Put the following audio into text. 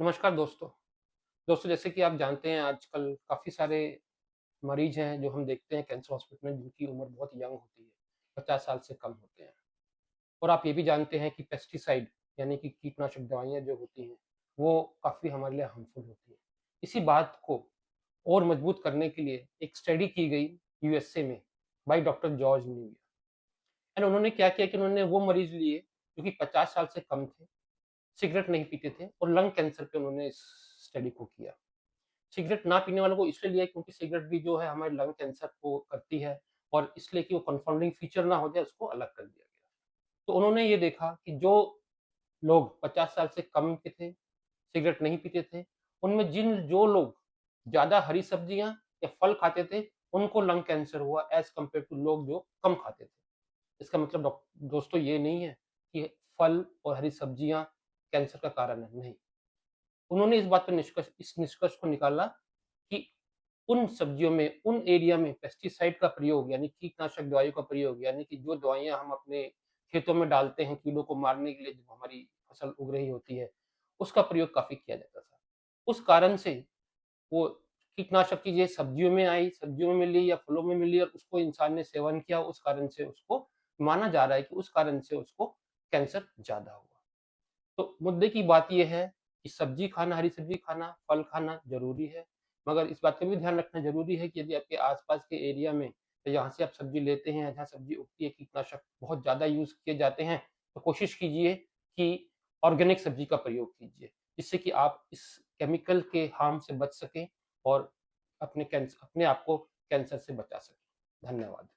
नमस्कार दोस्तों। दोस्तों जैसे कि आप जानते हैं आजकल काफ़ी सारे मरीज़ हैं जो हम देखते हैं कैंसर हॉस्पिटल में जिनकी उम्र बहुत यंग होती है, 50 साल से कम होते हैं। और आप ये भी जानते हैं कि पेस्टिसाइड यानी कि कीटनाशक दवाइयाँ जो होती हैं, वो काफ़ी हमारे लिए हार्मफुल होती हैं। इसी बात को और मजबूत करने के लिए एक स्टडी की गई यूएसए में बाय डॉक्टर जॉर्ज न्यूवियर एंड उन्होंने क्या किया कि उन्होंने वो मरीज़ लिए जो कि 50 साल से कम थे, सिगरेट नहीं पीते थे और लंग कैंसर पे उन्होंने इस स्टडी को किया। सिगरेट ना पीने वालों को इसलिए लिया क्योंकि सिगरेट भी जो है हमारे लंग कैंसर को करती है और इसलिए कि वो कंफाउंडिंग फीचर ना हो जाए उसको अलग कर दिया गया। तो उन्होंने ये देखा कि जो लोग 50 साल से कम के थे, सिगरेट नहीं पीते थे, उनमें जो लोग ज़्यादा हरी सब्जियाँ या फल खाते थे, उनको लंग कैंसर हुआ एज़ कम्पेयर टू लोग जो कम खाते थे। इसका मतलब दोस्तों ये नहीं है कि फल और हरी सब्जियाँ कैंसर का कारण है, नहीं। उन्होंने इस बात पर इस निष्कर्ष को निकाला कि उन सब्जियों में, उन एरिया में पेस्टिसाइड का प्रयोग यानी कीटनाशक दवाइयों का प्रयोग यानी कि जो दवाइयाँ हम अपने खेतों में डालते हैं कीड़ों को मारने के लिए जब हमारी फसल उग रही होती है, उसका प्रयोग काफ़ी किया जाता था। उस कारण से वो कीटनाशक की चीज़ें सब्जियों में आई, सब्जियों में मिली या फलों में मिली और उसको इंसान ने सेवन किया, उस कारण से उसको माना जा रहा है कि उस कारण से उसको कैंसर ज़्यादा हुआ। तो मुद्दे की बात ये है कि सब्ज़ी खाना, हरी सब्ज़ी खाना, फल खाना ज़रूरी है, मगर इस बात का भी ध्यान रखना ज़रूरी है कि यदि आपके आस-पास के एरिया में या जहाँ से आप सब्ज़ी लेते हैं, जहाँ सब्ज़ी उगती है, कीटनाशक बहुत ज़्यादा यूज़ किए जाते हैं, तो कोशिश कीजिए कि ऑर्गेनिक सब्ज़ी का प्रयोग कीजिए, जिससे कि आप इस केमिकल के हार्म से बच सकें और अपने आप को कैंसर से बचा सकें। धन्यवाद।